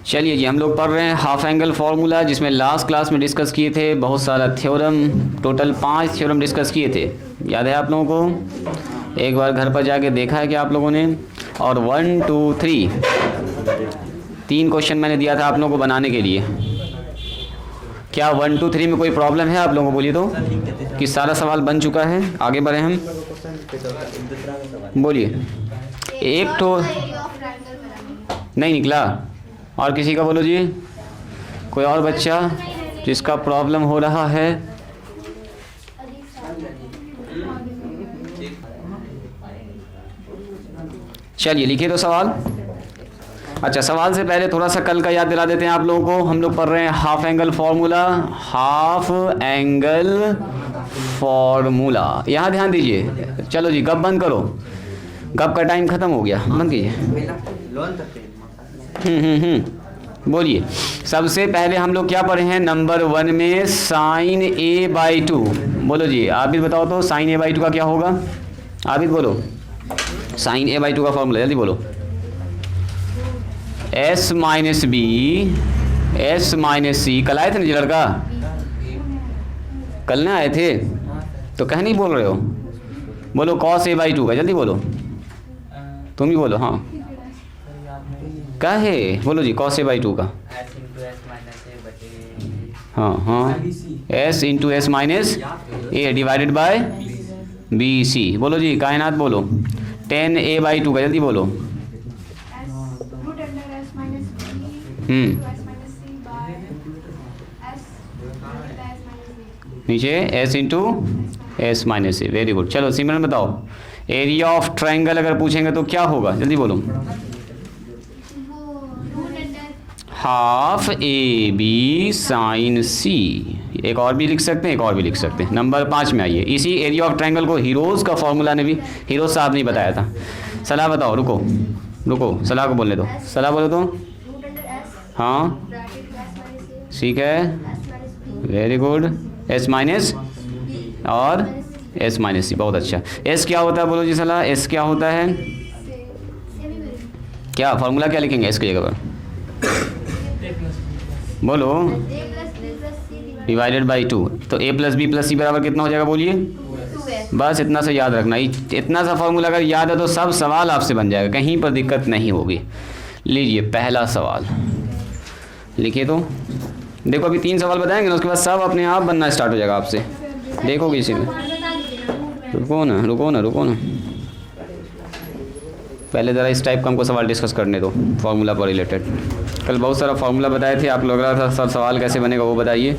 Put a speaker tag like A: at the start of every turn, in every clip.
A: चलिए जी, हम लोग पढ़ रहे हैं हाफ एंगल फार्मूला, जिसमें लास्ट क्लास में डिस्कस किए थे बहुत सारा थ्योरम। टोटल 5 थ्योरम डिस्कस किए थे, याद है आप लोगों को? एक बार घर पर जाके देखा है क्या आप लोगों ने? और 1 2 3 3 क्वेश्चन मैंने दिया था आप लोगों को बनाने के लिए। क्या 1 2 3 में कोई प्रॉब्लम है आप लोगों को? बोलिए तो, कि सारा सवाल बन चुका है? आगे बढ़े हम, बोलिए। एक तो नहीं निकला, और किसी का बोलो जी, कोई और बच्चा जिसका प्रॉब्लम हो रहा है? चलिए लिखिए तो सवाल। अच्छा, सवाल से पहले थोड़ा सा कल का याद दिला देते हैं आप लोगों को। हम लोग पढ़ रहे हैं half angle formula, half angle formula. यहाँ ध्यान दीजिए। चलो जी, गप बंद करो, गप का टाइम खत्म हो गया, बंद कीजिए। बोलिए। सबसे पहले हम लोग क्या पढ़े हैं? नंबर 1 में साइन a/2। बोलो जी, आप भी बताओ तो, साइन a/2 का क्या होगा? आप भी बोलो, साइन a/2 का फॉर्मूला जल्दी बोलो। s minus B, s minus C. कल आए थे ना जी लड़का? कल ना आए थे तो कह नहीं बोल रहे हो? बोलो cos a/2 का, जल्दी बोलो, तुम ही बोलो। हाँ क्या है? बोलो जी, cos a/2 का। हाँ हाँ, s into S minus A divided by B C. बोलो जी, कायनात बोलो। tan a/2 का, जल्दी बोलो। नीचे s into S minus A. Very good. चलो सिमरन बताओ, एरिया ऑफ ट्रायंगल अगर पूछेंगे तो क्या होगा? जल्दी बोलो। हाफ ए बी साइन सी। एक और भी लिख सकते हैं, एक और भी लिख सकते हैं। नंबर 5 में आइए। इसी एरिया ऑफ ट्रायंगल को हीरोज का फॉर्मूला ने भी, हीरोज साहब ने बताया था। सलाह बताओ, रुको रुको, सलाह को बोलने दो। सलाह बोलो तो। हाँ ठीक है, वेरी गुड। एस माइनस और एस माइनस सी, बहुत अच्छा। एस क्या होता है? बोलो जी सलाह, एस क्या होता है? क्या फॉर्मूला क्या लिखेंगे एस की जगह पर? बोलो, डिवाइडेड बाई 2। तो a प्लस बी प्लस सी बराबर कितना हो जाएगा? बोलिए। बस इतना सा याद रखना। इतना सा फॉर्मूला अगर याद है तो सब सवाल आपसे बन जाएगा, कहीं पर दिक्कत नहीं होगी। लीजिए पहला सवाल, लिखिए तो। देखो अभी 3 सवाल बताएंगे ना, उसके बाद सब अपने आप बनना स्टार्ट हो जाएगा आपसे, देखोगे इसी में। रुको ना रुको ना रुको ना, पहले ज़रा इस टाइप का हमको सवाल डिस्कस करने दो, फार्मूला पर रिलेटेड। कल बहुत सारा फार्मूला बताए थे, आप लोग रहा था सर सवाल कैसे बनेगा वो बताइए।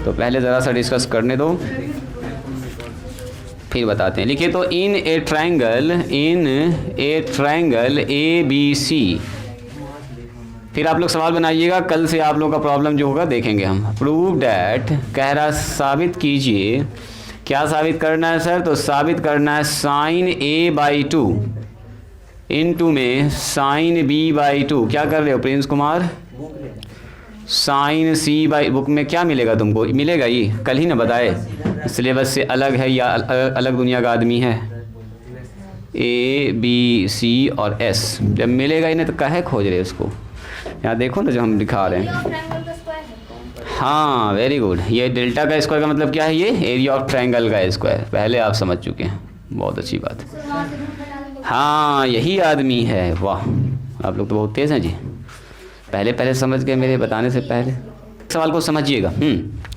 A: तो पहले ज़रा सा डिस्कस करने दो, फिर बताते हैं। लिखिए तो, इन ए ट्रायंगल ए बी सी। फिर आप लोग सवाल बनाइएगा, कल से आप लोग का प्रॉब्लम जो होगा देखेंगे हम। प्रूव डैट, कह रहा साबित कीजिए। क्या साबित करना है सर? तो साबित करना है साइन a/2 इनटू में साइन b/2। क्या कर रहे हो Prince Kumar? Sine c/, book में क्या मिलेगा तुमको? मिलेगा ये, कल ही ना बताए, सिलेबस से अलग है या अलग दुनिया का आदमी है? a b c और s जब मिलेगा ही नहीं तो काहे खोज रहे उसको? यहाँ देखो ना जो हम दिखा रहे हैं। हाँ वेरी गुड। ये डेल्टा का स्क्वायर का मतलब क्या है? ये एरिया ऑफ ट्रायंगल का स्क्वायर। पहले आप समझ चुके हैं, बहुत अच्छी बात। हाँ यही आदमी है, वाह आप लोग तो बहुत तेज़ हैं जी। पहले समझ गए मेरे बताने से पहले। सवाल को समझिएगा,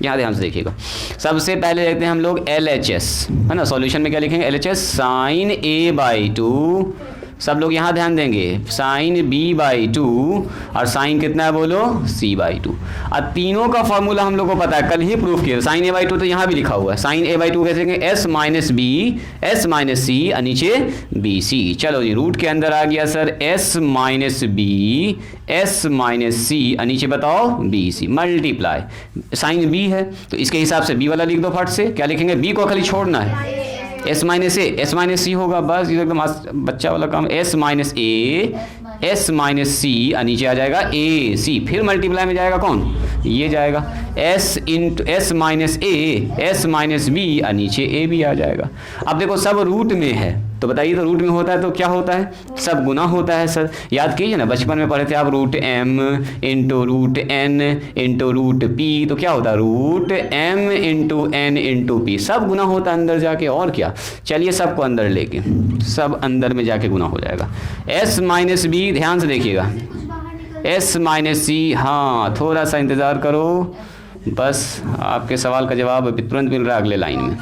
A: यहाँ ध्यान से देखिएगा। सबसे पहले देखते हैं हम लोग LHS, है ना। सॉल्यूशन में क्या लिखेंगे? LHS sine a/2। सब लोग यहाँ ध्यान देंगे, साइन b/2 और साइन कितना है? बोलो c/2। अब तीनों का फॉर्मूला हम लोग को पता है, कल ही प्रूफ किया। साइन a/2 तो यहाँ भी लिखा हुआ है। साइन a/2 कैसे लिखेंगे? s minus B, S minus C और नीचे बी सी। चलो जी, रूट के अंदर आ गया sir s minus B, S minus C और नीचे बताओ B C. Multiply, sine b है तो इसके हिसाब से b वाला लिख दो फट से। क्या लिखेंगे? b को खाली छोड़ना है, S minus A, S minus सी होगा। बस ये एकदम बच्चा वाला काम। S minus A, S minus C और नीचे आ जाएगा ए सी। फिर मल्टीप्लाई में जाएगा कौन? ये जाएगा S into S minus A, S minus B और नीचे ए बी आ जाएगा। अब देखो सब रूट में है तो बताइए, तो रूट में होता है तो क्या होता है, सब गुना होता है सर। याद कीजिए ना, बचपन में पढ़े थे आप, root M into root N into root P, तो क्या होता है, root M into N into P, सब गुना होता है अंदर जाके, और क्या। चलिए सबको अंदर लेके, सब अंदर में जाके गुना हो जाएगा। एस माइनस बी, ध्यान से देखिएगा, एस माइनस सी, हाँ थोड़ा सा इंतज़ार करो, बस आपके सवाल का जवाब अभी तुरंत मिल रहा है अगले लाइन में।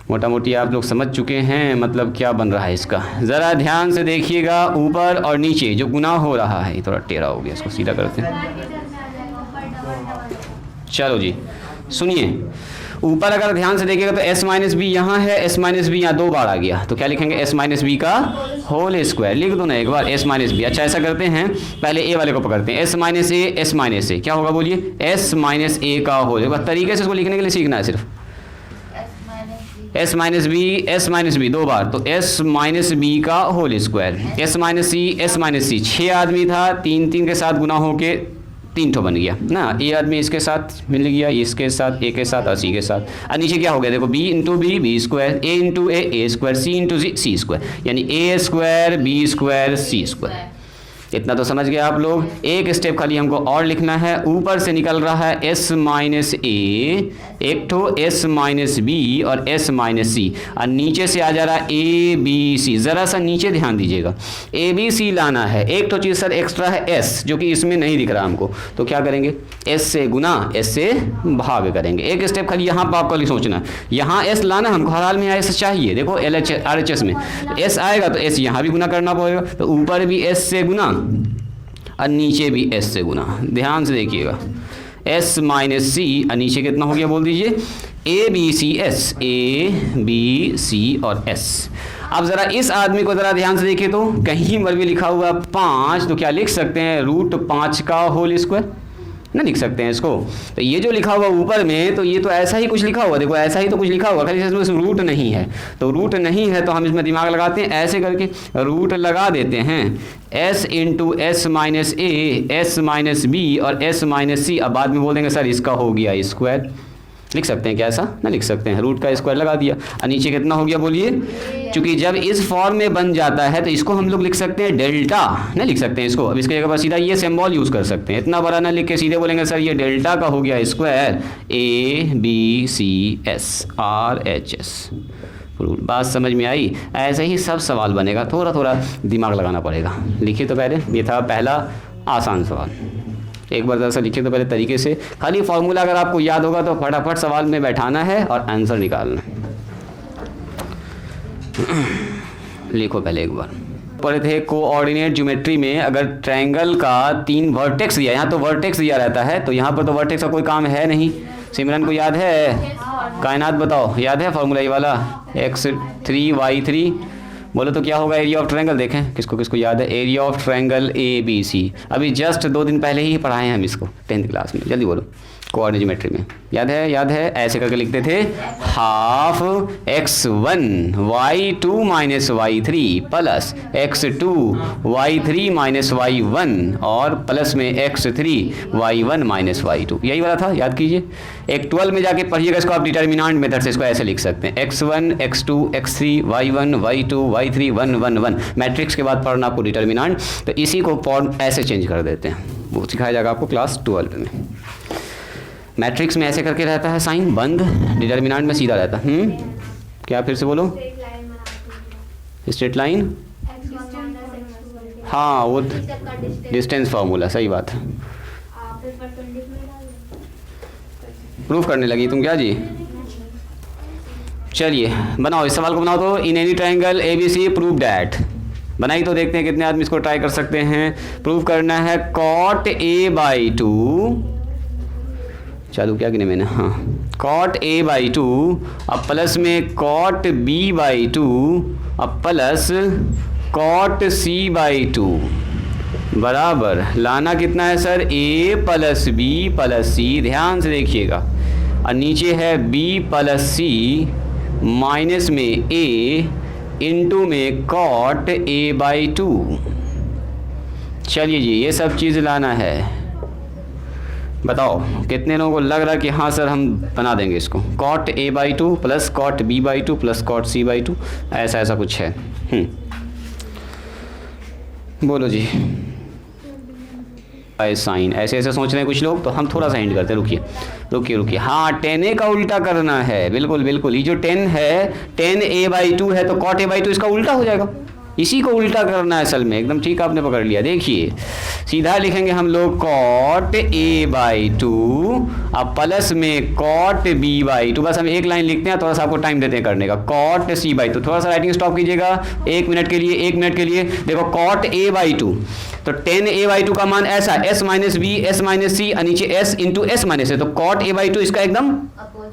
A: मोटा मोटी आप लोग समझ चुके हैं मतलब क्या बन रहा है इसका। ज़रा ध्यान से देखिएगा, ऊपर और नीचे जो गुना हो रहा है, थोड़ा टेढ़ा हो गया, इसको सीधा करते हैं। चलो जी सुनिए, ऊपर अगर ध्यान से देखिएगा तो s माइनस बी यहाँ है, s माइनस बी यहाँ 2 बार आ गया, तो क्या लिखेंगे, s माइनस बी का होल स्क्वायर, लिख दो ना एक बार s माइनस बी। अच्छा ऐसा करते हैं, पहले a वाले को पकड़ते हैं, s माइनस ए, क्या होगा बोलिए, s माइनस ए का होल, बस तरीके से इसको लिखने के लिए सीखना है सिर्फ। s माइनस बी 2 बार, तो s माइनस बी का होल स्क्वायर, s माइनस सी, 6 आदमी था, 3 के साथ गुना होके 3 ठो बन गया ना, ए आदमी इसके साथ मिल गया, इसके साथ, ए के साथ और सी के साथ, और नीचे क्या हो गया देखो, B into B, B square, A into A square, C into C square, यानी A square B square C square. इतना तो समझ गए आप लोग। एक स्टेप खाली हमको और लिखना है, ऊपर से निकल रहा है s माइनस ए, एक ठो s माइनस बी और s माइनस सी, और नीचे से आ जा रहा है ए बी सी। ज़रा सा नीचे ध्यान दीजिएगा, ए बी सी लाना है, एक ठो चीज़ सर एक्स्ट्रा है s, जो कि इसमें नहीं दिख रहा हमको, तो क्या करेंगे, s से गुना, s से भाग करेंगे। एक स्टेप खाली यहाँ पर आपको सोचना, यहाँ s लाना हमको, हर हाल में s चाहिए। देखो LHS में s आएगा तो s यहाँ भी गुना करना पड़ेगा, तो ऊपर भी s से गुना और नीचे भी s से गुना। ध्यान से देखिएगा, s माइनस सी और नीचे कितना हो गया बोल दीजिए, A B C S, A B C और s। अब ज़रा इस आदमी को ज़रा ध्यान से देखिए, तो कहीं पर भी लिखा हुआ 5, तो क्या लिख सकते हैं, रूट 5 का होल स्क्वायर ना लिख सकते हैं इसको। तो ये जो लिखा हुआ ऊपर में, तो ये तो ऐसा ही कुछ लिखा हुआ, देखो ऐसा ही तो कुछ लिखा हुआ, खाली इसमें रूट नहीं है, तो रूट नहीं है तो हम इसमें दिमाग लगाते हैं, ऐसे करके रूट लगा देते हैं, s into S minus A, S minus B और s माइनस सी। अब बाद में बोल देंगे सर इसका हो गया स्क्वायर, लिख सकते हैं क्या, ऐसा ना लिख सकते हैं, रूट का स्क्वायर लगा दिया, और नीचे कितना हो गया बोलिए, क्योंकि जब इस फॉर्म में बन जाता है तो इसको हम लोग लिख सकते हैं डेल्टा, ना लिख सकते हैं इसको। अब इसके जगह पर सीधा ये सिंबल यूज़ कर सकते हैं, इतना बड़ा ना लिख के सीधे बोलेंगे सर ये डेल्टा का हो गया square, A B C S R H S. बात समझ में आई? ऐसे ही सब सवाल बनेगा, थोड़ा थोड़ा दिमाग लगाना पड़ेगा। लिखिए तो पहले, ये था पहला आसान सवाल, एक बार दरअसल लिखिए तो पहले तरीके से, खाली फॉर्मूला अगर आपको याद होगा तो फटाफट सवाल में बैठाना है और आंसर निकालना है। लिखो पहले एक बार। पढ़े थे कोऑर्डिनेट ज्योमेट्री में, अगर ट्रायंगल का 3 वर्टेक्स दिया, यहाँ तो वर्टेक्स दिया रहता है, तो यहाँ पर तो वर्टेक्स का कोई काम है नहीं। सिमरन को याद है, कायनात बताओ, याद है फॉर्मूला ये वाला, x3y3, बोलो तो क्या होगा एरिया ऑफ ट्रायंगल। देखें किसको किसको याद है, एरिया ऑफ ट्रायंगल ABC। अभी जस्ट 2 दिन पहले ही पढ़ाए हैं हम इसको 10th क्लास में, जल्दी बोलो। कोऑर्डिनेट ज्योमेट्री में याद है, याद है, ऐसे करके लिखते थे, half x1 y2 minus y3 plus x2 y3 minus y1 और प्लस में x3 y1 माइनस y2, यही वाला था, याद कीजिए। एक 12 में जाके पढ़िएगा इसको, आप डिटर्मिनेंट मेथड से इसको ऐसे लिख सकते हैं, x1 x2 x3 y1 y2 y3 1 1 1। Matrix के बाद पढ़ना आपको डिटर्मिनेंट, तो इसी को फॉर्म ऐसे चेंज कर देते हैं, वो सिखाया जाएगा आपको क्लास 12 में। मैट्रिक्स में ऐसे करके रहता है साइन बंद, डिटर्मिनेंट में सीधा रहता है। क्या फिर से बोलो, स्ट्रेट लाइन, हाँ वो डिस्टेंस फार्मूला, सही बात है। प्रूफ करने लगी तुम क्या जी? चलिए बनाओ इस सवाल को, बनाओ तो, in any triangle ABC prove that. बनाई तो देखते हैं कितने आदमी इसको ट्राई कर सकते हैं। प्रूव करना है cot A/2, चालू क्या कि मैंने, हाँ, cot A/2 अब प्लस में cot B/2 अब प्लस cot C/2 बराबर लाना कितना है sir, A plus B plus C। ध्यान से देखिएगा, और नीचे है B प्लस C माइनस में A इंटू में cot A/2। चलिए जी, ये सब चीज़ लाना है, बताओ कितने लोगों को लग रहा है कि हाँ सर हम बना देंगे इसको, cot a/2 plus cot b/2 plus cot c/2, ऐसा ऐसा कुछ है। बोलो जी। साइन ऐसे ऐसे सोच रहे हैं कुछ लोग, तो हम थोड़ा सा हिंट करते हैं, रुकिए रुकिए रुकिए। हाँ 10a का उल्टा करना है, बिल्कुल बिल्कुल। ये जो 10 है 10a/2 है, तो कॉट a/2 इसका उल्टा हो जाएगा, इसी को उल्टा करना है असल में। एकदम ठीक आपने पकड़ लिया। देखिए सीधा लिखेंगे हम लोग कॉट a/2 अब प्लस में कॉट b/2। बस हम एक लाइन लिखते हैं, थोड़ा सा आपको टाइम देते हैं करने का। कॉट c/2, थोड़ा सा राइटिंग स्टॉप कीजिएगा 1 मिनट के लिए, 1 मिनट के लिए। देखो कॉट a/2, तो 10a/2 का मान ऐसा s minus B s minus C, नीचे s इंटू s माइनस है, तो कॉट a/2 इसका एकदम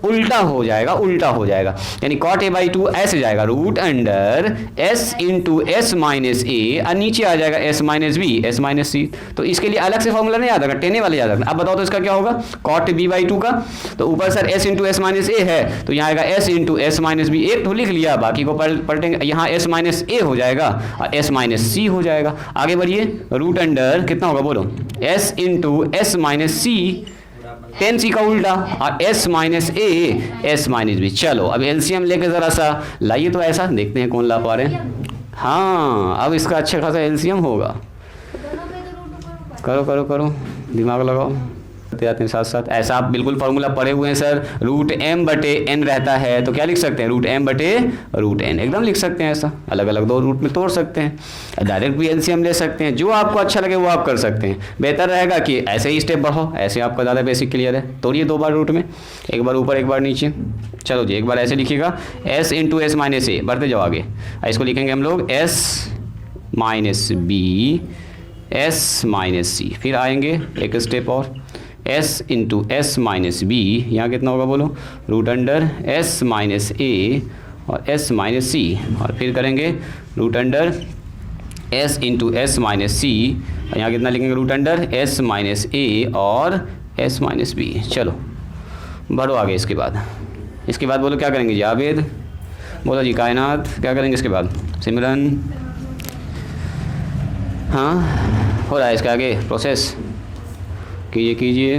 A: उल्टा हो जाएगा, उल्टा हो जाएगा। यानी कॉट a/2 ऐसे जाएगा, root under s into s minus A, और नीचे आ जाएगा s minus B s minus C. तो इसके लिए अलग से फॉर्मूला नहीं याद रखना, 10a वाले याद रखना। अब बताओ तो इसका क्या होगा, कॉट b/2 का, तो ऊपर sir s into s minus A है, तो यहाँ आएगा s into s minus B. एक तो लिख लिया, बाकी को पलटेंगे, यहाँ s माइनस ए हो जाएगा और s माइनस सी हो जाएगा। आगे बढ़िए, रूट अंडर कितना होगा बोलो, s इंटू s माइनस सी, 10c का उल्टा, और s minus A s minus B. चलो अब एलसीएम लेके ज़रा सा लाइए, तो ऐसा देखते हैं कौन ला पा रहे हैं। हाँ अब इसका अच्छा खासा एलसीएम होगा। करो करो करो, दिमाग लगाओ, जाते हैं साथ साथ। ऐसा आप बिल्कुल फॉर्मूला पढ़े हुए हैं सर, रूट m बटे n रहता है, तो क्या लिख सकते हैं, रूट m बटे रूट n, एकदम लिख सकते हैं ऐसा। अलग अलग दो रूट में तोड़ सकते हैं, डायरेक्ट भी एलसीएम ले सकते हैं, जो आपको अच्छा लगे वो आप कर सकते हैं। बेहतर रहेगा कि ऐसे ही स्टेप बढ़ो, ऐसे आपका ज़्यादा बेसिक क्लियर है। तोड़िए 2 बार रूट में, एक बार ऊपर एक बार नीचे। चलो जी, एक बार ऐसे लिखिएगा s into s minus A, बढ़ते जाओ आगे। इसको लिखेंगे हम लोग s minus B s minus C. फिर आएंगे एक स्टेप और, s into S minus B, यहाँ कितना होगा बोलो, root under s minus A और s माइनस सी, और फिर करेंगे root under s into S minus C, यहाँ कितना लिखेंगे, root under s minus A और s माइनस बी। चलो बढ़ो आगे। इसके बाद बोलो क्या करेंगे जी, आवेद बोलो जी, कायनात क्या करेंगे इसके बाद, सिमरन, हाँ हो रहा है इसका आगे प्रोसेस, कीजिए।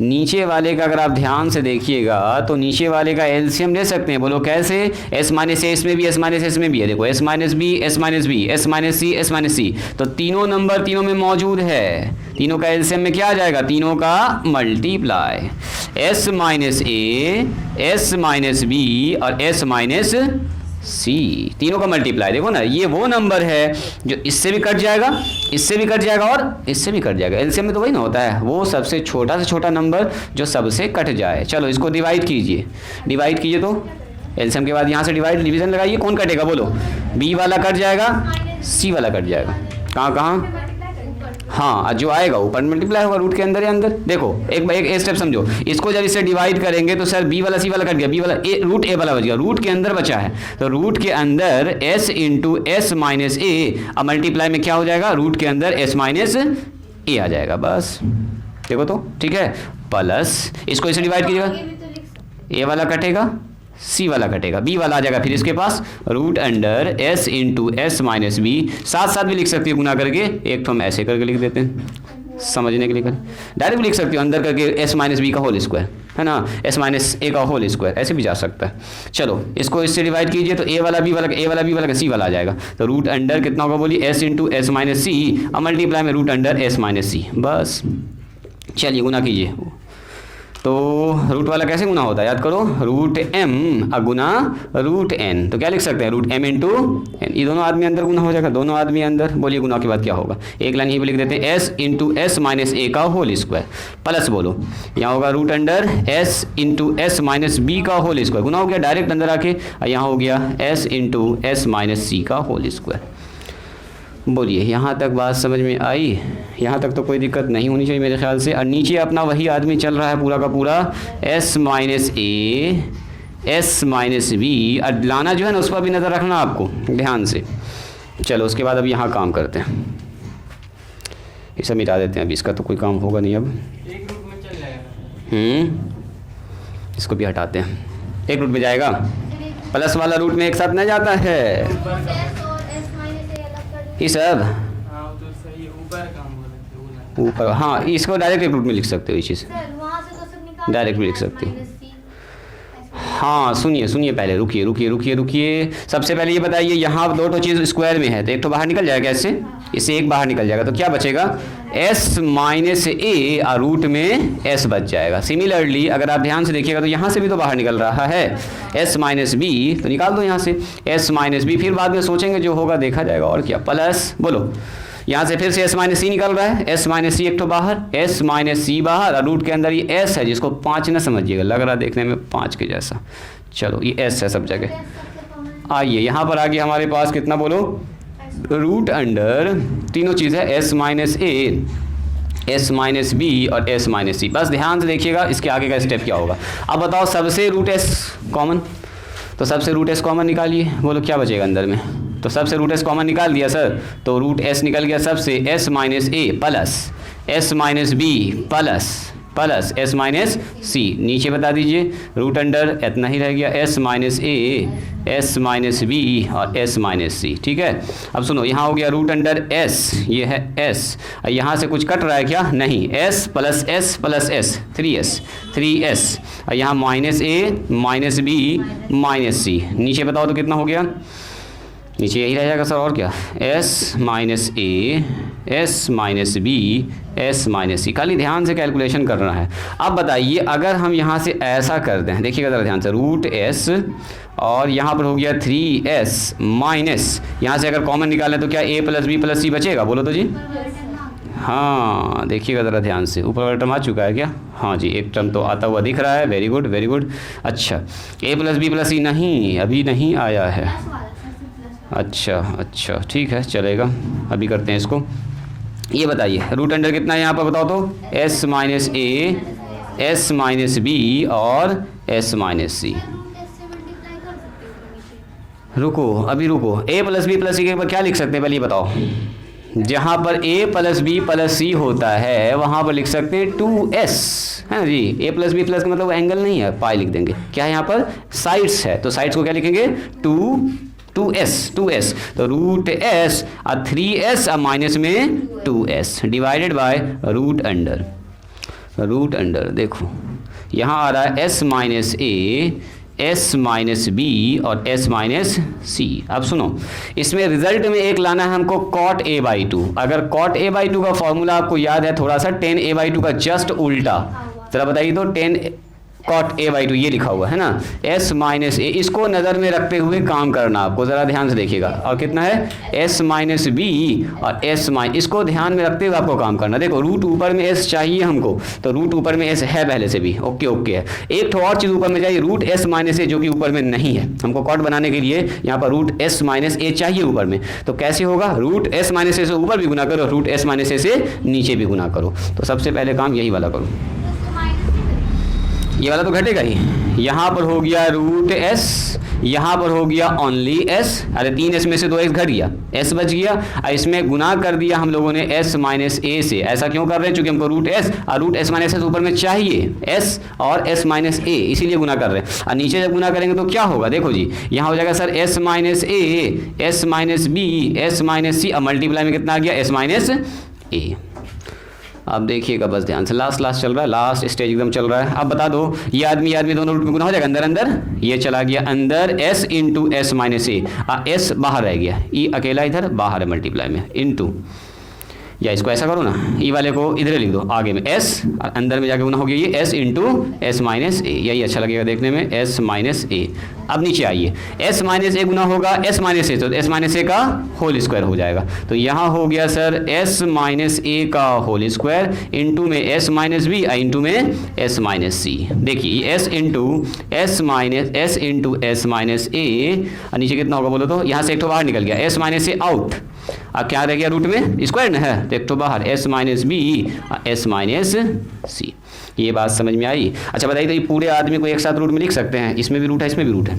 A: नीचे वाले का अगर आप ध्यान से देखिएगा तो नीचे वाले का एलसीएम ले सकते हैं। बोलो कैसे, s माइनस ए इसमें भी, s माइनस एस में भी है। देखो s minus B s minus B s minus C s minus C, तो तीनों नंबर तीनों में मौजूद है। तीनों का एलसीएम में क्या आ जाएगा, तीनों का multiply, s minus A s minus B और s माइनस सी, तीनों का मल्टीप्लाई। देखो ना, ये वो नंबर है जो इससे भी कट जाएगा, इससे भी कट जाएगा और इससे भी कट जाएगा। एलसीएम में तो वही ना होता है, वो सबसे छोटा से छोटा नंबर जो सबसे कट जाए। चलो इसको डिवाइड कीजिए, डिवाइड कीजिए, तो एलसीएम के बाद यहाँ से डिवीजन लगाइए, कौन कटेगा बोलो, बी वाला कट जाएगा, सी वाला कट जाएगा। कहाँ, हाँ जो आएगा ऊपर मल्टीप्लाई होगा रूट के अंदर या अंदर। देखो एक स्टेप समझो, इसको जब इससे डिवाइड करेंगे तो सर बी वाला सी वाला कट गया, बी वाला रूट ए वाला बच गया, रूट के अंदर बचा है, तो रूट के अंदर s into S minus A, अब मल्टीप्लाई में क्या हो जाएगा, रूट के अंदर s माइनस ए आ जाएगा। बस देखो तो ठीक है, प्लस इसको इसे डिवाइड कीजिएगा, ए वाला कटेगा, सी वाला कटेगा, बी वाला आ जाएगा फिर इसके पास, root under s into S minus B. साथ साथ भी लिख सकती हो गुना करके, एक तो हम ऐसे करके लिख देते हैं समझने के लिए, डायरेक्ट भी लिख सकती हो अंदर करके s माइनस बी का होल स्क्वायर, है ना, s माइनस ए का होल स्क्वायर, ऐसे भी जा सकता है। चलो इसको इससे डिवाइड कीजिए, तो ए वाला बी वाला ए वाला बी वाला सी वाला आ जाएगा, तो रूट अंडर कितना होगा बोलिए, s into S minus C, और मल्टीप्लाई में रूट अंडर s माइनस सी। बस चलिए गुना कीजिए, तो रूट वाला कैसे गुना होता है याद करो, रूट m गुना रूट n, तो क्या लिख सकते हैं, रूट m इंटू n, ये दोनों आदमी अंदर गुना हो जाएगा, दोनों आदमी अंदर। बोलिए गुना के बाद क्या होगा, एक लाइन यहीं पे लिख देते हैं, s into S minus A का होल स्क्वायर, प्लस बोलो यहाँ होगा root under s into S minus B का होल स्क्वायर, गुना हो गया डायरेक्ट अंदर आके, यहाँ हो गया s into S minus C का होल स्क्वायर। बोलिए यहाँ तक बात समझ में आई, यहाँ तक तो कोई दिक्कत नहीं होनी चाहिए मेरे ख्याल से। और नीचे अपना वही आदमी चल रहा है पूरा का पूरा, s minus A s minus B, और लाना जो है ना उस पर भी नज़र रखना आपको ध्यान से। चलो उसके बाद अब यहाँ काम करते हैं, ये सब मिटा देते हैं, अभी इसका तो कोई काम होगा नहीं अब,
B: एक रूट में चल जाएगा।
A: इसको भी हटाते हैं, एक रूट में जाएगा, प्लस वाला रूट में एक साथ नहीं जाता है ये सब।
B: हाँ तो सही ऊपर काम हो रहा है,
A: ऊपर, हाँ इसको डायरेक्ट एक रूट में लिख सकते हो ये चीज़,
B: वहाँ से तो सब निकाल
A: डायरेक्ट भी लिख सकते हो। हाँ सुनिए पहले, रुकिए। सबसे पहले ये बताइए, यहाँ दो तो चीज़ स्क्वायर में है तो एक तो बाहर निकल जाएगा इससे, इससे एक बाहर निकल जाएगा तो क्या बचेगा, s माइनस ए और रूट में s बच जाएगा। सिमिलरली अगर आप ध्यान से देखिएगा तो यहाँ से भी तो बाहर निकल रहा है s माइनस बी, तो निकाल दो यहाँ से s माइनस बी, फिर बाद में सोचेंगे जो होगा देखा जाएगा, और क्या, प्लस बोलो यहाँ से फिर से s माइनस सी निकल रहा है, s माइनस सी एक तो बाहर, s माइनस सी बाहर, और रूट के अंदर ये s है जिसको 5 ना समझिएगा, लग रहा देखने में 5 के जैसा, चलो ये s है सब जगह। आइए यहाँ पर आ गया हमारे पास कितना बोलो, रूट अंडर तीनों चीज़ है s minus A, s minus B और s माइनस सी। बस ध्यान से देखिएगा इसके आगे का स्टेप क्या होगा। अब बताओ सबसे रूट s कॉमन, तो सबसे रूट s कॉमन निकालिए, बोलो क्या बचेगा अंदर में, तो सबसे रूट s कॉमन निकाल दिया सर, तो रूट s निकल गया सबसे, s minus A plus s minus B plus s minus C, नीचे बता दीजिए रूट अंडर इतना ही रह गया, s minus A, s minus B और s माइनस सी। ठीक है, अब सुनो यहाँ हो गया रूट अंडर s, ये है s, यहाँ से कुछ कट रहा है क्या, नहीं, s प्लस s 3s, और यहाँ माइनस ए माइनस बी माइनस सी, नीचे बताओ तो कितना हो गया, नीचे यही रह जाएगा सर, और क्या, s minus A, s minus B, s minus C, खाली ध्यान से कैलकुलेशन करना है। अब बताइए अगर हम यहाँ से ऐसा कर दें, देखिएगा ज़रा ध्यान से, रूट s और यहाँ पर हो गया 3s माइनस, यहाँ से अगर कॉमन निकालें तो क्या a प्लस बी प्लस सी बचेगा, बोलो तो जी, हाँ देखिएगा ज़रा ध्यान से, ऊपर वाला टर्म आ चुका है क्या, हाँ जी एक टर्म तो आता हुआ दिख रहा है, वेरी गुड। अच्छा a प्लस बी प्लस सी नहीं, अभी नहीं आया है, अच्छा ठीक है चलेगा, अभी करते हैं इसको। ये बताइए रूट अंडर कितना है यहाँ पर बताओ तो, s minus A, s minus B और s माइनस सी। रुको, a प्लस बी प्लस सी के ऊपर क्या लिख सकते हैं पहले ये बताओ, जहाँ पर a प्लस बी प्लस सी होता है वहाँ पर लिख सकते हैं 2s, है ना जी, a प्लस बी प्लस का मतलब एंगल नहीं है, पाई लिख देंगे, क्या है यहाँ पर साइड्स है, तो साइड्स को क्या लिखेंगे 2s, तो रूट s और 3s और माइनस में 2s divided by root under देखो यहाँ आ रहा है s minus A, s minus B और s माइनस सी। अब सुनो इसमें रिजल्ट में एक लाना है हमको cot a/2, अगर cot a/2 का फॉर्मूला आपको याद है थोड़ा सा, tan a/2 का जस्ट उल्टा, जरा बताइए तो tan cot a/2 ये लिखा हुआ है ना, s माइनस ए, इसको नज़र में रखते हुए काम करना आपको, ज़रा ध्यान से देखिएगा, और कितना है s माइनस बी और s माइनस, इसको ध्यान में रखते हुए आपको काम करना। देखो रूट ऊपर में s चाहिए हमको, तो रूट ऊपर में s है पहले से भी, ओके है, एक तो और चीज़ ऊपर में चाहिए रूट s माइनस ए, जो कि ऊपर में नहीं है, हमको कॉट बनाने के लिए यहाँ पर रूट s माइनस ए चाहिए ऊपर में, तो कैसे होगा, रूट s माइनस ए से ऊपर भी गुना करो, रूट s माइनस ए से नीचे भी गुना करो, तो सबसे पहले काम यही वाला करो, ये वाला तो घटेगा ही, यहाँ पर हो गया रूट s, यहाँ पर हो गया ओनली s, अरे 3s में से 2x घट गया, s बच गया, और इसमें गुना कर दिया हम लोगों ने s माइनस ए से, ऐसा क्यों कर रहे हैं, चूंकि हमको रूट s और रूट s माइनस एस ऊपर में चाहिए, s और s माइनस ए, इसीलिए गुना कर रहे हैं, और नीचे जब गुना करेंगे तो क्या होगा, देखो जी यहाँ हो जाएगा sir s minus A, s minus B, s minus C, और मल्टीप्लाई में कितना आ गया s माइनस ए। अब देखिएगा बस ध्यान से, लास्ट चल रहा है, लास्ट स्टेज एकदम चल रहा है। अब बता दो ये आदमी दोनों रूट में गुना हो जाएगा, अंदर ये चला गया अंदर s into S minus A, s बाहर रह गया, ई अकेला इधर बाहर है मल्टीप्लाई में, इंटू, या इसको ऐसा करो ना, ई वाले को इधर लिख दो आगे में s, और अंदर में जाके गुना हो गया ये s इंटू एस माइनस ए, यही अच्छा लगेगा देखने में, s माइनस ए। अब नीचे आइए, s माइनस ए गुना होगा s माइनस ए, तो s माइनस ए का होल स्क्वायर हो जाएगा, तो यहाँ हो गया सर s माइनस ए का होल स्क्वायर इंटू में s माइनस बी, इंटू में s माइनस सी। देखिए s into S minus A, और नीचे कितना होगा बोलो तो, यहाँ से एक तो बाहर निकल गया, s माइनस ए आउट, अब क्या रह गया रूट में स्क्वायर न है, तो एक तो बाहर s minus B, s minus C. ये बात समझ में आई। अच्छा बताइए तो ये पूरे आदमी को एक साथ रूट में लिख सकते हैं, इसमें भी रूट है इसमें भी रूट है,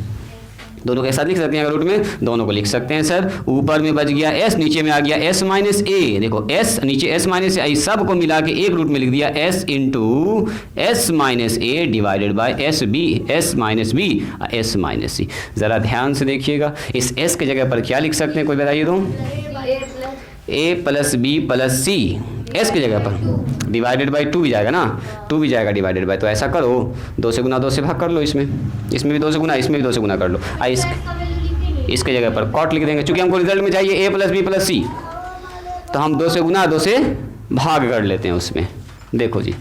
A: दोनों को एक साथ लिख सकते हैं अगर रूट में, दोनों को लिख सकते हैं सर, ऊपर में बच गया s, नीचे में आ गया s माइनस ए, देखो s नीचे s माइनस ए, सब को मिला के एक रूट में लिख दिया, s into S minus A divided by s minus B, s minus C. ज़रा ध्यान से देखिएगा, इस s की जगह पर क्या लिख सकते हैं कोई बताइए तो, ए प्लस बी प्लस सी, एस की जगह पर डिवाइडेड बाई 2 भी जाएगा ना, 2 भी जाएगा डिवाइडेड बाई, तो ऐसा करो 2 से गुना 2 से भाग कर लो, इसमें भी 2 से गुना, इसमें भी 2 से गुना कर लो। इसके जगह पर कॉट लिख देंगे, क्योंकि हमको रिजल्ट में चाहिए ए प्लस बी प्लस सी, तो हम 2 से गुना 2 से भाग कर लेते हैं उसमें। देखो जी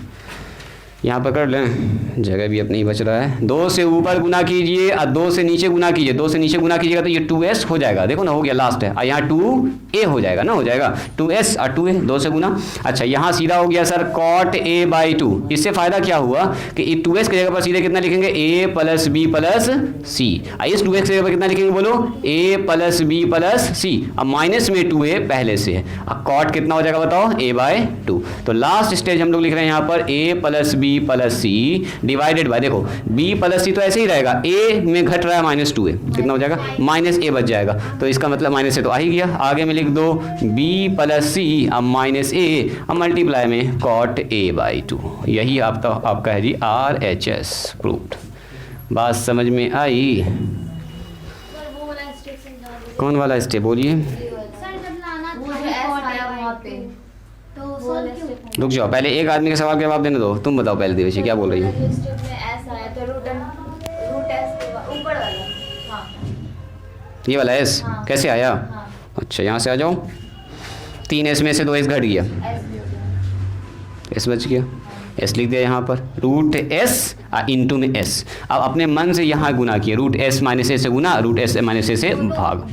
A: यहाँ पर कर लें, जगह भी अपनी ही बच रहा है। 2 से ऊपर गुना कीजिए और 2 से नीचे गुना कीजिए, 2 से नीचे गुना कीजिएगा तो ये 2s हो जाएगा, देखो ना हो गया लास्ट है, और यहाँ 2a हो जाएगा ना, हो जाएगा 2s और 2a 2 से गुना। अच्छा यहाँ सीधा हो गया सर cot a बाई 2, इससे फ़ायदा क्या हुआ कि 2s की जगह पर सीधे कितना लिखेंगे a प्लस बी प्लस सी, इस 2s की जगह पर कितना लिखेंगे बोलो a प्लस बी प्लस सी, अब माइनस में 2a पहले से है, अब cot कितना हो जाएगा बताओ a बाई 2। तो लास्ट स्टेज हम लोग लिख रहे हैं यहाँ पर a plus B plus C divided by, देखो b प्लस सी तो ऐसे ही रहेगा, a में घट रहा है माइनस 2a, कितना हो जाएगा माइनस a बच जाएगा, तो इसका मतलब माइनस से तो आ ही गया, आगे में लिख दो b प्लस सी अब माइनस a, अब मल्टीप्लाई में cot a बाई 2, यही आपका है जी RHS प्रूव्ड। बात समझ में आई? कौन वाला स्टेप बोलिए? रुक जाओ, पहले एक आदमी के सवाल के जवाब देने दो, तुम बताओ पहले देवेशी क्या बोल रही हो? ये वाला एस कैसे आया? अच्छा यहाँ से आ जाओ, 3s में से 2s घट गया, s बच गया, s लिख दिया यहाँ पर, रूट s इंटू में s, अब अपने मन से यहाँ गुना किया, रूट s माइनस a से गुना, रूट s माइनस a से भाग,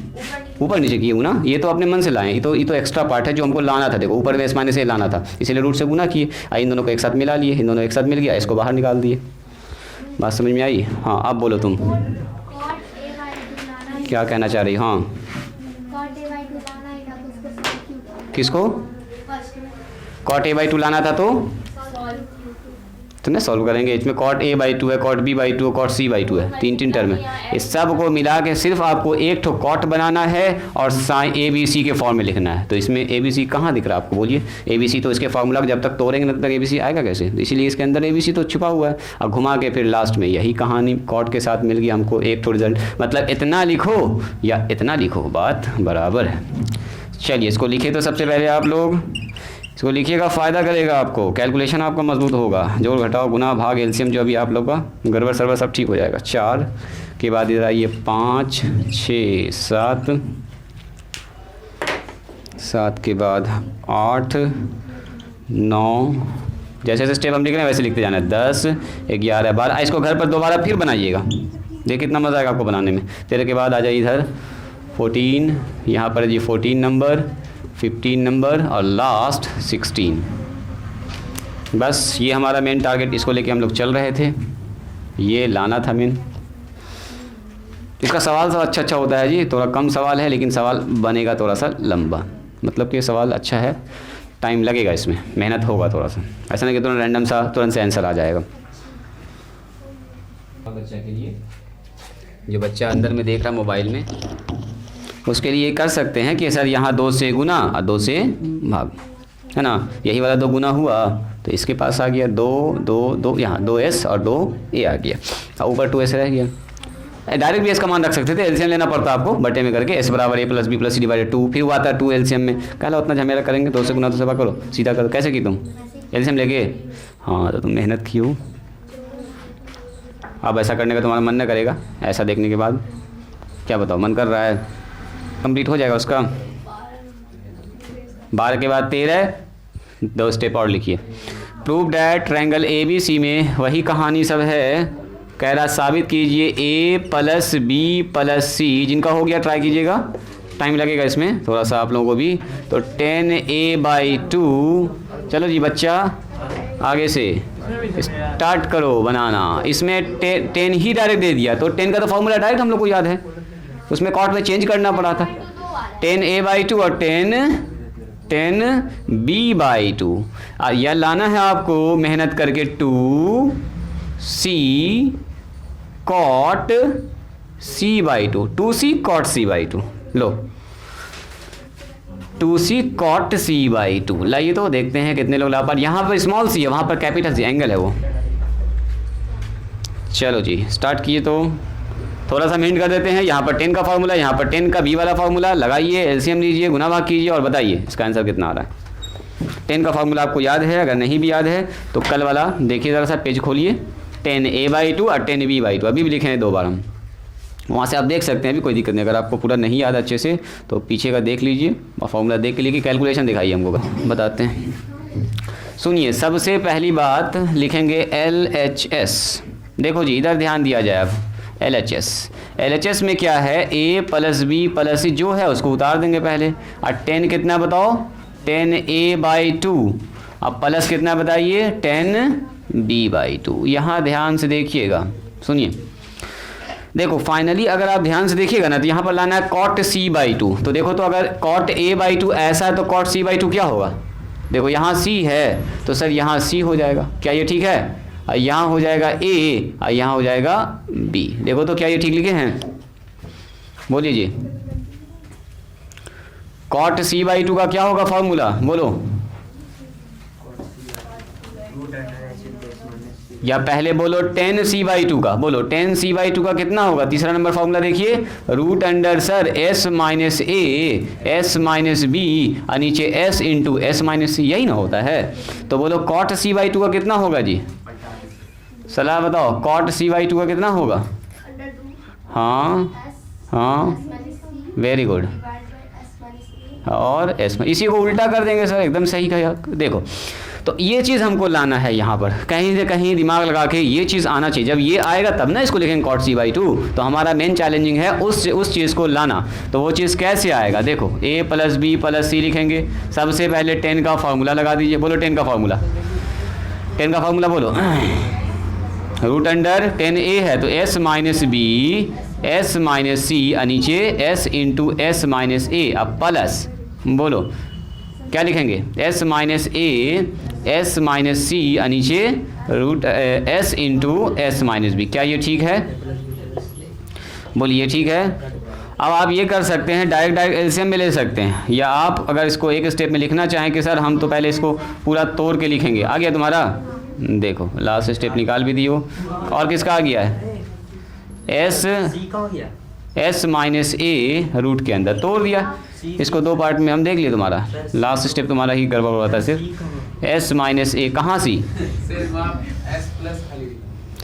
A: ऊपर नीचे किए गुना, ये तो अपने मन से लाए, ये तो एक्स्ट्रा पार्ट है जो हमको लाना था, देखो ऊपर में s माइनस a लाना था, इसीलिए रूट से गुना किए, इन दोनों को एक साथ मिला लिए, इन दोनों एक साथ मिल गया, इसको बाहर निकाल दिए। बात समझ में आई? हाँ अब बोलो तुम क्या कहना चाह रही? हाँ किसको cot a बाई 2 लाना था, तो ना सॉल्व करेंगे, इसमें cot a बाई 2 है, cot b बाई 2 है, cot c बाई 2 है, तीन टर्म है, इस सब को मिला के सिर्फ आपको एक ठो cot बनाना है और साइन a b c के फॉर्म में लिखना है। तो इसमें a b c कहाँ दिख रहा है आपको बोलिए? a b c तो इसके फॉर्मूला जब तक तोड़ेंगे तब तक a b c आएगा कैसे? तो इसीलिए इसके अंदर a b c तो छुपा हुआ है, और घुमा के फिर लास्ट में यही कहानी cot के साथ मिल गया हमको एक ठो रिजल्ट, मतलब इतना लिखो या इतना लिखो बात बराबर है। चलिए इसको लिखे तो सबसे पहले आप लोग इसको लिखिएगा, फ़ायदा करेगा आपको, कैलकुलेशन आपका मजबूत होगा, जोड़ घटाओ गुना भाग एलसीएम जो अभी आप लोग का गड़बड़ सरबर सब ठीक हो जाएगा। 4 के बाद इधर आइए 5 6 7 के बाद 8 9, जैसे जैसे स्टेप हम लिख रहे हैं वैसे लिखते जाना है, 10 11 12, इसको घर पर दोबारा फिर बनाइएगा, देखिए कितना मज़ा आएगा आपको बनाने में। 13 के बाद आ जाइए इधर 14, यहाँ पर जी 14 नंबर, 15 नंबर और लास्ट 16। बस ये हमारा मेन टारगेट, इसको लेके हम लोग चल रहे थे, ये लाना था मेन। इसका सवाल सब अच्छा होता है जी, थोड़ा कम सवाल है लेकिन सवाल बनेगा थोड़ा सा लंबा, मतलब कि सवाल अच्छा है, टाइम लगेगा इसमें, मेहनत होगा थोड़ा सा, ऐसा नहीं कि तुरंत रैंडम सा तुरंत से आंसर आ जाएगा। बच्चा के लिए जो बच्चा अंदर में देख रहा मोबाइल में, उसके लिए कर सकते हैं कि सर यहाँ 2 से गुना और 2 से भाग, है ना, यही वाला 2 गुना हुआ तो इसके पास आ गया 2 2 2, यहाँ 2s और 2a आ गया, और ऊपर 2s रह गया। डायरेक्ट भी एस का मान रख सकते थे, एलसीएम लेना पड़ता आपको बटे में करके, s बराबर a plus B plus C divided 2, फिर वो आता है 2 एलसीएम में, कहला उतना झमेला करेंगे, 2 से गुना 2 से भाग करो, सीधा करो। कैसे की तुम एलसीएम लेके? हाँ तो तुम मेहनत की हो, अब ऐसा करने का तुम्हारा मन न करेगा, ऐसा देखने के बाद क्या बताओ मन कर रहा है? कंप्लीट हो जाएगा उसका। 12 के बाद 13, 2 स्टेप और लिखिए। प्रूव डैट ट्रायंगल ABC में वही कहानी सब है, कह रहा साबित कीजिए a प्लस बी प्लस सी, जिनका हो गया ट्राई कीजिएगा, टाइम लगेगा इसमें थोड़ा सा आप लोगों को भी, तो 10a बाई 2। चलो जी बच्चा आगे से स्टार्ट करो बनाना, इसमें 10 ही डायरेक्ट दे दिया, तो 10 का तो फॉर्मूला डायरेक्ट हम लोग को याद है, उसमें कॉट में चेंज करना पड़ा था, 10a बाई 2 और 10b बाई 2, और यह लाना है आपको मेहनत करके 2c cot c by 2, 2c cot c by 2, लो 2c कॉट c बाई 2। लाइए तो देखते हैं कितने लोग ला पर, यहाँ पर स्मॉल c है, वहाँ पर कैपिटल c, एंगल है वो। चलो जी स्टार्ट किए तो थोड़ा सा हिंट कर देते हैं, यहाँ पर 10 का फार्मूला, यहाँ पर 10 का बी वाला फार्मूला लगाइए, एलसीएम लीजिए, गुना भाग कीजिए और बताइए इसका आंसर कितना आ रहा है। 10 का फार्मूला आपको याद है, अगर नहीं भी याद है तो कल वाला देखिए, ज़रा सा पेज खोलिए, 10a/2 और 10b/2 अभी भी लिखे हैं 2 बार हम, वहाँ से आप देख सकते हैं, अभी कोई दिक्कत नहीं। अगर आपको पूरा नहीं याद अच्छे से तो पीछे का देख लीजिए और फार्मूला देख के लिए कैलकुलेशन दिखाइए हमको, बताते हैं। सुनिए, सबसे पहली बात लिखेंगे LHS। देखो जी, इधर ध्यान दिया जाए अब। LHS में क्या है, a + b + c जो है उसको उतार देंगे पहले, और 10 कितना बताओ, 10a/2, अब प्लस कितना बताइए, 10b/2। यहाँ ध्यान से देखिएगा, सुनिए, देखो फाइनली अगर आप ध्यान से देखिएगा ना तो यहाँ पर लाना है cot c/2। तो देखो, तो अगर cot a/2 ऐसा है तो cot c/2 क्या होगा, देखो यहाँ c है तो सर यहाँ c हो जाएगा, क्या ये ठीक है, और यहाँ हो जाएगा a और यहाँ हो जाएगा b। देखो तो क्या ये ठीक लिखे हैं, बोलिए जी। cot c/2 का क्या होगा फॉर्मूला, बोलो, या पहले बोलो 10c/2 का, बोलो 10c/2 का कितना होगा, तीसरा नंबर फॉर्मूला देखिए, √ sir s - a s - b और नीचे s × s - c, यही ना होता है। तो बोलो cot c/2 का कितना होगा जी, सलाह बताओ, cot c/2 का कितना होगा। हाँ, वेरी गुड, और s, इसी को उल्टा कर देंगे सर, एकदम सही कहा। देखो तो ये चीज़ हमको लाना है यहाँ पर, कहीं से कहीं दिमाग लगा के ये चीज़ आना चाहिए। जब ये आएगा तब ना इसको लिखेंगे cot c/2। तो हमारा मेन चैलेंजिंग है उस चीज़ को लाना। तो वो चीज़ कैसे आएगा, देखो a + b + c लिखेंगे। सबसे पहले 10 का फार्मूला लगा दीजिए, बोलो 10 का फार्मूला, 10 का फार्मूला बोलो, √ 10a है तो s - b s - c और नीचे s × s - a, अब प्लस, बोलो क्या लिखेंगे, s - a s - c और नीचे √s × s - b। क्या ये ठीक है, बोलिए ठीक है। अब आप ये कर सकते हैं, डायरेक्ट एलसीएम में ले सकते हैं, या आप अगर इसको एक स्टेप में लिखना चाहें कि सर हम तो पहले इसको पूरा तोड़ के लिखेंगे। आ गया तुम्हारा, देखो लास्ट स्टेप निकाल भी दियो। और किसका आ गया है, s - a रूट के अंदर तोड़ दिया। इसको 2 पार्ट में हम देख लिए, तुम्हारा लास्ट स्टेप तुम्हारा ही गड़बड़ हुआ था सिर्फ। s - a कहाँ सी,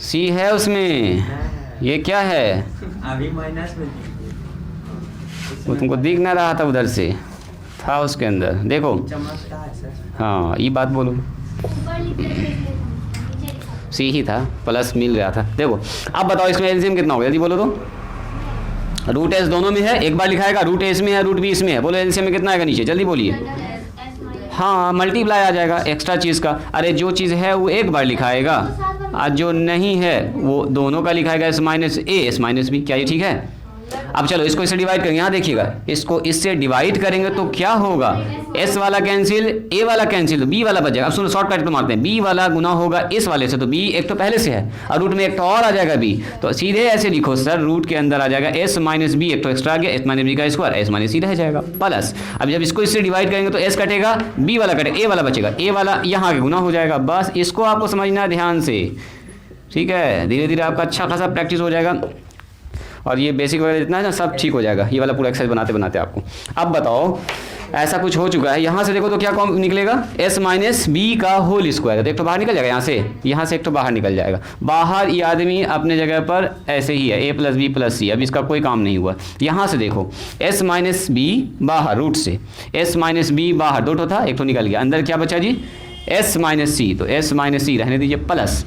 A: c है उसमें, ये क्या है,
B: अभी माइनस में
A: वो तुमको दिख ना रहा था, उधर से था उसके अंदर, देखो
B: चमकता है सर।
A: हाँ ये बात बोलो, सी ही था, प्लस मिल रहा था। देखो अब बताओ इसमें एलसीएम कितना हो गया, जल्दी बोलो तो। √s दोनों में है, एक बार लिखाएगा, √a इसमें है, √b इसमें है, बोलो एलसीएम में कितना आएगा नीचे, जल्दी बोलिए। हाँ, मल्टीप्लाई आ जाएगा एक्स्ट्रा चीज़ का। अरे जो चीज़ है वो एक बार लिखाएगा, और जो नहीं है वो दोनों का लिखाएगा, s - a s - b। क्या ये ठीक है। अब चलो इसको इससे डिवाइड करेंगे, यहाँ देखिएगा, इसको इससे डिवाइड करेंगे तो क्या होगा, s वाला कैंसिल, a वाला कैंसिल, b वाला बच जाएगा। अब सुनो शॉर्टकट तो मारते हैं, b वाला गुना होगा इस वाले से, तो b एक तो पहले से है और रूट में एक तो और आ जाएगा b, तो सीधे ऐसे लिखो सर, रूट के अंदर आ जाएगा s - b, एक तो एक्स्ट्रा आ गया, s - b का स्क्वायर, s - c रह जाएगा प्लस। अब जब इसको इससे डिवाइड करेंगे तो s कटेगा, b वाला कटेगा, a वाला बचेगा, a वाला यहाँ के गुना हो जाएगा। बस इसको आपको समझना है ध्यान से, ठीक है। धीरे धीरे आपका अच्छा खासा प्रैक्टिस हो जाएगा और ये बेसिक वगैरह जितना है ना सब ठीक हो जाएगा, ये वाला पूरा एक्सरसाइज बनाते बनाते आपको। अब बताओ ऐसा कुछ हो चुका है, यहाँ से देखो तो क्या कॉम निकलेगा, s - b का होल स्क्वायर, तो एक तो बाहर निकल जाएगा, यहाँ से एक तो बाहर निकल जाएगा। बाहर ये आदमी अपने जगह पर ऐसे ही है, a + b + c, अब इसका कोई काम नहीं हुआ। यहाँ से देखो s - b बाहर रूट से, s - b बाहर, 2 था, एक तो निकल गया, अंदर क्या बचा जी, s - c, तो s - c रहने दीजिए प्लस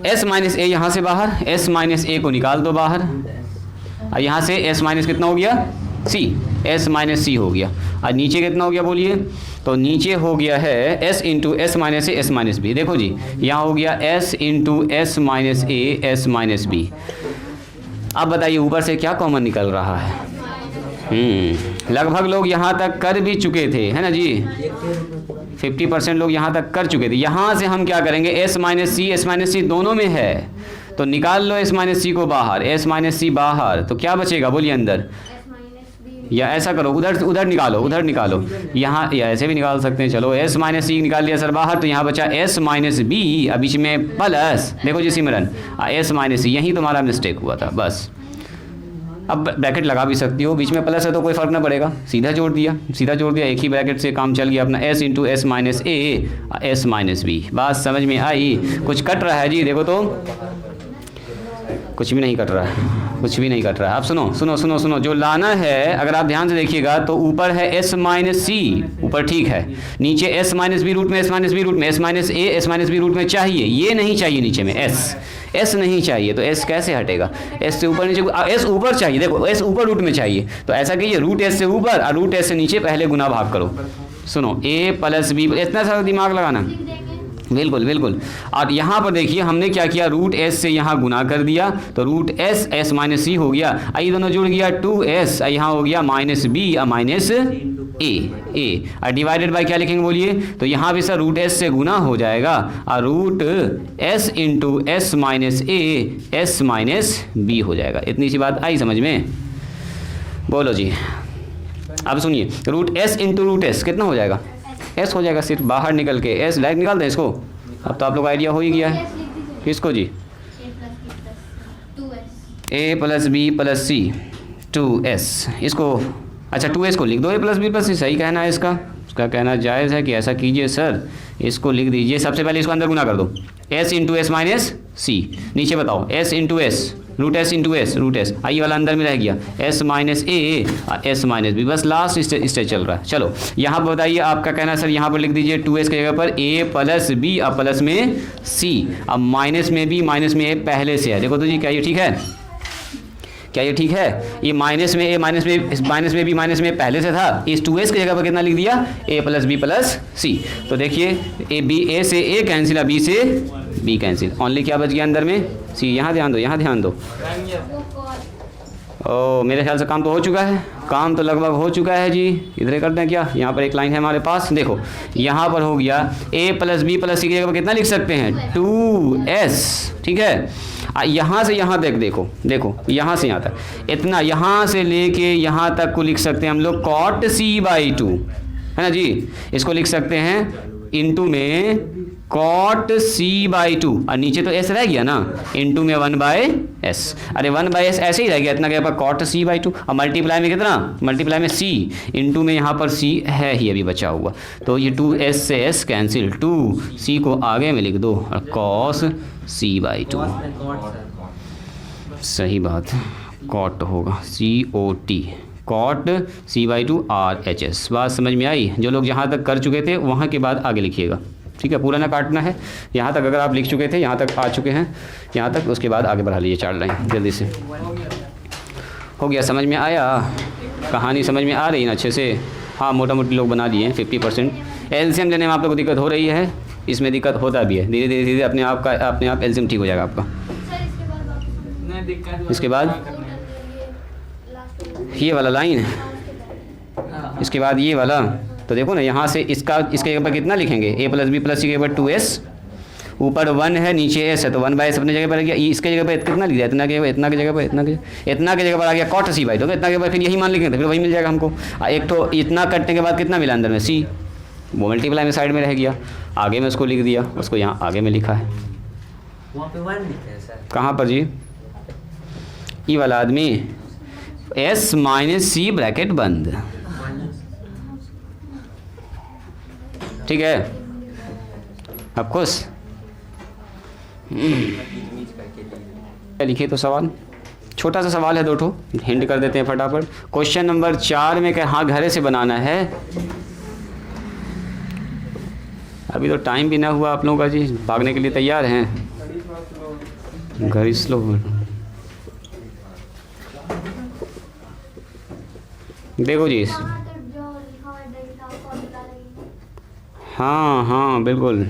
A: s - a यहाँ से बाहर, s - a को निकाल दो बाहर, और यहाँ से s - कितना हो गया, c, s - c हो गया, और नीचे कितना हो गया बोलिए, तो नीचे हो गया है s × s - a s - b। देखो जी यहाँ हो गया s × s - a s - b। अब बताइए ऊपर से क्या कॉमन निकल रहा है, लगभग लोग यहाँ तक कर भी चुके थे, है ना जी, 50% लोग यहाँ तक कर चुके थे। यहाँ से हम क्या करेंगे, s - c दोनों में है तो निकाल लो s - c को बाहर, s - c बाहर, तो क्या बचेगा बोलिए अंदर, या ऐसा करो, उधर उधर निकालो, उधर निकालो, यहाँ या ऐसे भी निकाल सकते हैं। चलो एस माइनस सी निकाल लिया सर बाहर, तो यहाँ बचा एस माइनस बी, अब बीच में प्लस, देखो जी सिमरन एस माइनस सी, यहीं तुम्हारा मिस्टेक हुआ था बस। अब ब्रैकेट लगा भी सकती हो, बीच में प्लस है तो कोई फ़र्क ना पड़ेगा, सीधा जोड़ दिया, सीधा जोड़ दिया, एक ही ब्रैकेट से काम चल गया अपना। S into S minus A S minus B, बात समझ में आई? कुछ कट रहा है जी? देखो तो कुछ भी नहीं कट रहा है, कुछ भी नहीं कट रहा है। अब सुनो सुनो सुनो सुनो, जो लाना है अगर आप ध्यान से देखिएगा तो ऊपर है एस माइनस सी, ऊपर ठीक है, नीचे एस माइनस बी रूट में, एस माइनस बी रूट में, S minus A S minus B root में चाहिए, ये नहीं चाहिए नीचे में एस नहीं चाहिए, तो एस कैसे हटेगा? एस से ऊपर नीचे, एस ऊपर चाहिए, देखो एस ऊपर रूट में चाहिए, तो ऐसा कीजिए रूट एस से ऊपर और रूट एस से नीचे पहले गुना भाग करो। सुनो ए प्लस बी, इतना सारा दिमाग लगाना, बिल्कुल बिल्कुल। और यहाँ पर देखिए हमने क्या किया, रूट एस से यहाँ गुना कर दिया, तो रूट एस एस माइनस सी हो गया, ये दोनों जुड़ गया 2s, यहाँ हो गया माइनस बी और माइनस ए और डिवाइडेड बाय क्या लिखेंगे बोलिए? तो यहाँ भी सर रूट एस से गुना हो जाएगा और root S into S minus A S minus B हो जाएगा। इतनी सी बात आई समझ में? बोलो जी। अब सुनिए, root S into root S कितना हो जाएगा? एस हो जाएगा, सिर्फ बाहर निकल के एस डायरेक्ट निकाल दें इसको। अब तो आप लोग आइडिया हो ही गया है किसको जी? ए प्लस बी प्लस सी 2s, इसको अच्छा 2s को लिख दो, ए प्लस बी प्लस सी, सही कहना है इसका, उसका कहना जायज़ है कि ऐसा कीजिए सर, इसको लिख दीजिए। सबसे पहले इसको अंदर गुना कर दो, s into S minus C, नीचे बताओ s into S root S into S, root S आई वाला अंदर में रह गया, S minus A S minus B, बस लास्ट स्टेज चल रहा है। चलो यहाँ पर बताइए आपका कहना सर, यहाँ पर लिख दीजिए 2s की जगह पर a प्लस बी और प्लस में c, अब माइनस में b माइनस में a पहले से है, देखो तो जी क्या ये ठीक है? क्या ये ठीक है? ये माइनस में a माइनस में b माइनस में पहले से था, इस 2s की जगह पर कितना लिख दिया? a plus B plus C, तो देखिए a से a कैंसिल, b से b कैंसिल, ओनली क्या बच गया अंदर में? सी। यहाँ ध्यान दो, यहाँ ध्यान दो। ओ मेरे ख्याल से काम तो हो चुका है, काम तो लगभग हो चुका है जी। इधर करते हैं क्या? यहाँ पर एक लाइन है हमारे पास, देखो यहाँ पर हो गया a प्लस बी प्लस सी की जगह पर कितना लिख सकते हैं? 2s, ठीक है। यहाँ से यहाँ तक देखो, देखो यहाँ से यहाँ तक, इतना यहाँ से लेके यहाँ तक को लिख सकते हैं हम लोग cot c/2, है ना जी। इसको लिख सकते हैं इनटू में cot c/2, और नीचे तो s रह गया ना, इनटू में 1/s, अरे 1/s ऐसे ही रह गया, इतना क्या पर cot c/2, और मल्टीप्लाई में कितना? मल्टीप्लाई में c, इनटू में यहाँ पर c है ही अभी बचा हुआ, तो ये 2s से s कैंसिल, 2c को आगे में लिख दो और cos c/2, सही बात, cot होगा COT, cot c/2 RHS। बात समझ में आई? जो लोग जहाँ तक कर चुके थे वहाँ के बाद आगे लिखिएगा, ठीक है? पूरा ना काटना है, यहाँ तक अगर आप लिख चुके थे, यहाँ तक आ चुके हैं, यहाँ तक, उसके बाद आगे बढ़ा लीजिए 4 लाइन जल्दी से। हो गया? समझ में आया? कहानी समझ में आ रही है ना अच्छे से? हाँ, मोटा मोटी लोग बना लिए हैं 50%। एलसीएम लेने में आप लोग को दिक्कत हो रही है, इसमें दिक्कत होता भी है, धीरे धीरे धीरे अपने आप एलसीएम ठीक हो जाएगा आपका। इसके बाद ये वाला लाइन, इसके बाद ये वाला, तो देखो ना यहाँ से इसके ऊपर कितना लिखेंगे? a प्लस बी प्लस सी के ऊपर 2s, ऊपर 1 है नीचे s है, तो 1/s अपने जगह पर आ गया। इसके जगह पर कितना लिख दिया? इतना के इतना की जगह पर इतना की जगह पर आ गया cot c/2, इतना के बाद फिर यही मान लिखेंगे, फिर वही मिल जाएगा हमको। एक तो इतना कटने के बाद कितना मिला अंदर में? c, वो मल्टीप्लाई में साइड में रह गया, आगे में उसको लिख दिया, उसको यहाँ आगे में लिखा है।
B: वहाँ पे 1 लिखा है सर।
A: कहाँ पर जी? ये वाला आदमी s माइनस सी ब्रैकेट बंद, ठीक है? अब खुश लिखिए तो सवाल, छोटा सा सवाल है, 2 ठो हिंट कर देते हैं फटाफट। क्वेश्चन नंबर 4 में क्या, हाँ घरे से बनाना है, अभी तो टाइम भी ना हुआ आप लोगों का जी, भागने के लिए तैयार हैं? घर स्लो, देखो जी, हाँ हाँ बिल्कुल,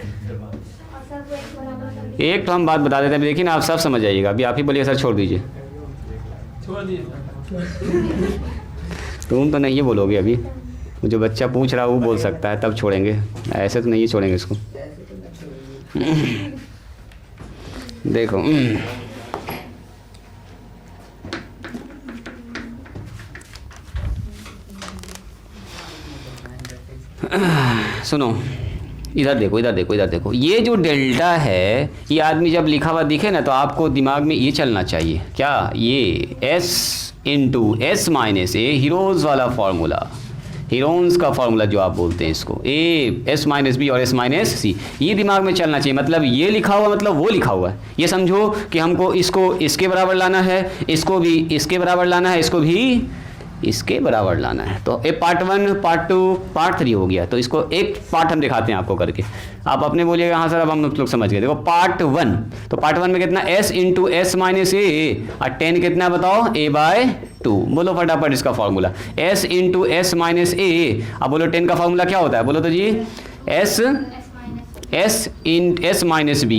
A: एक तो हम बात बता देते हैं, देखिए ना आप सब समझ आइएगा, अभी आप ही बोलिए सर छोड़ दीजिए, तुम तो नहीं बोलोगे अभी, जो बच्चा पूछ रहा है वो बोल सकता है, तब छोड़ेंगे, ऐसे तो नहीं छोड़ेंगे इसको। देखो सुनो, इधर देखो, इधर देखो, इधर देखो, ये जो डेल्टा है, ये आदमी जब लिखा हुआ दिखे ना तो आपको दिमाग में ये चलना चाहिए, क्या, ये S इंटू एस माइनस ए, हीरोज़ वाला फार्मूला, हीरोन्स का फार्मूला जो आप बोलते हैं इसको, ए एस माइनस बी और एस माइनस सी, ये दिमाग में चलना चाहिए। मतलब ये लिखा हुआ मतलब वो लिखा हुआ है। ये समझो कि हमको इसको इसके बराबर लाना है, इसको भी इसके बराबर लाना है, इसको भी इसके बराबर लाना है। तो ये पार्ट 1, पार्ट 2, पार्ट 3 हो गया। तो इसको एक पार्ट हम दिखाते हैं आपको करके, आप अपने बोलिएगा हाँ सर अब हम लोग समझ गए। देखो पार्ट 1, तो पार्ट 1 में कितना, s into S minus A, और 10 कितना बताओ, a/2। बोलो फटाफट इसका formula, s into S minus A. अब बोलो 10 का फॉर्मूला क्या होता है, बोलो तो जी, s in S minus B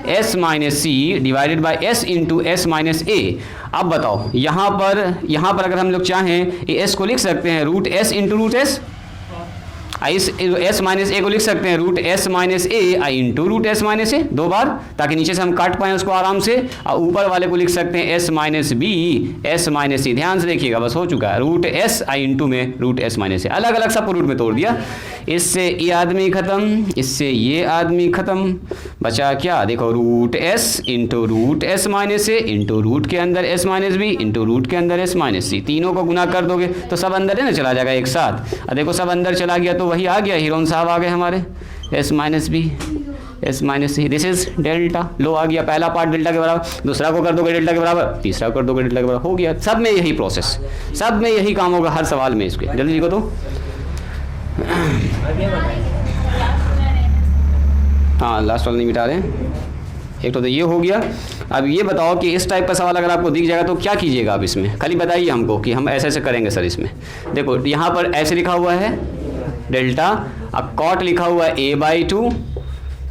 A: S minus C divided by s into S minus A. अब बताओ यहाँ पर अगर हम लोग चाहें s को लिख सकते हैं root s into root S, इस s माइनस ए को लिख सकते हैं रूट s माइनस ए आई into root s minus A, 2 बार, ताकि नीचे से हम काट पाएँ उसको आराम से। और ऊपर वाले को लिख सकते हैं s minus B S minus C. ध्यान से देखिएगा, बस हो चुका है, रूट s आई इंटू में रूट s माइनस ए, अलग अलग सबको रूट में तोड़ दिया। इससे ये आदमी ख़त्म, इससे ये आदमी ख़त्म, बचा क्या, देखो root s into root s minus A into root के अंदर s minus B into root के अंदर s माइनस सी। तीनों को गुना कर दोगे तो सब अंदर है ना, चला जाएगा एक साथ। और देखो सब अंदर चला गया तो वही आ गया, हीरोन साहब आ गए हमारे, s minus B S minus C, this is delta. लो आ गया, पहला पार्ट डेल्टा के बराबर, दूसरा को कर दोगे डेल्टा के बराबर, तीसरा को कर दोगे डेल्टा के बराबर, हो गया। सब में यही प्रोसेस, सब में यही काम होगा हर सवाल में। इसके जल्दी लिखो तो, हाँ लास्ट वाला नहीं मिटा रहे हैं। एक तो ये हो गया। अब ये बताओ कि इस टाइप का सवाल अगर आपको दिख जाएगा तो क्या कीजिएगा आप इसमें, खाली बताइए हमको कि हम ऐसे ऐसे करेंगे सर इसमें। देखो यहाँ पर ऐसे लिखा हुआ है डेल्टा, अब कॉट लिखा हुआ है a/2,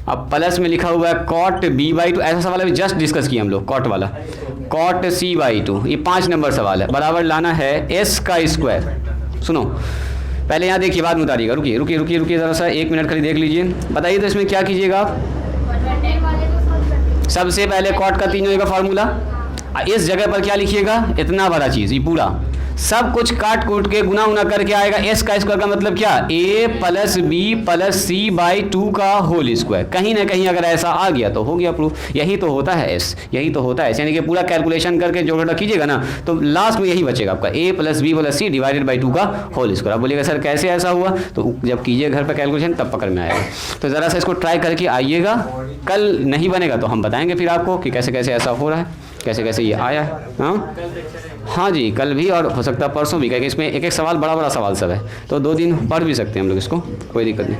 A: अब प्लस में लिखा हुआ है कॉट b/2। ऐसा सवाल अभी जस्ट डिस्कस किया हम लोग, कॉट वाला, कॉट c/2। ये 5 नंबर सवाल है, बराबर लाना है s का स्क्वायर। सुनो पहले यहाँ देखिए, बाद में उतारिएगा, रुकिए रुकिए रुकिए रुकिए ज़रा सा 1 मिनट खाली देख लीजिए। बताइए तो इसमें क्या कीजिएगा आप, सबसे पहले कॉट का 3 का फार्मूला, इस जगह पर क्या लिखिएगा, इतना बड़ा चीज़, ये पूरा सब कुछ काट कूट के गुना उना करके आएगा। s का स्क्वायर का मतलब क्या, a plus B plus c/2 का होल स्क्वायर। कहीं ना कहीं अगर ऐसा आ गया तो हो गया प्रूफ। यही तो होता है s, यही तो होता है। यानी कि पूरा कैलकुलेशन करके जो कीजिएगा ना तो लास्ट में यही बचेगा आपका, a plus B plus C divided by 2 का होल स्क्वायर। आप बोलिएगा सर कैसे ऐसा हुआ, तो जब कीजिए घर पर कैलकुलेशन तब पकड़ में आएगा। तो ज़रा सा इसको ट्राई करके आइएगा, कल नहीं बनेगा तो हम बताएंगे फिर आपको कि कैसे कैसे ऐसा हो रहा है, कैसे कैसे ये आया है। हाँ जी, कल भी और हो सकता है परसों भी, क्योंकि इसमें एक एक सवाल बड़ा बड़ा सवाल सब है, तो 2 दिन पढ़ भी सकते हैं हम लोग इसको, कोई दिक्कत नहीं।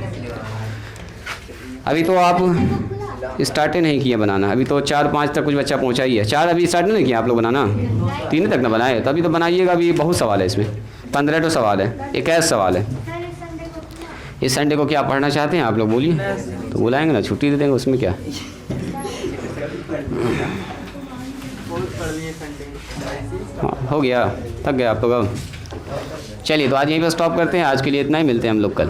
A: अभी तो आप स्टार्ट ही नहीं किया बनाना, अभी तो 4-5 तक कुछ बच्चा पहुँचा ही है। 4 अभी स्टार्ट नहीं किया आप लोग बनाना, 3 तक ना बनाए, तभी तो बनाइएगा। अभी बहुत सवाल है इसमें, 15 सवाल है, 21 सवाल है। इस संडे को क्या पढ़ना चाहते हैं आप लोग, बोलिए, तो बुलाएंगे ना, छुट्टी दे देंगे, उसमें क्या। हाँ हो गया, थक गया आप लोग अब। चलिए तो आज यहीं पर स्टॉप करते हैं, आज के लिए इतना ही, मिलते हैं हम लोग कल।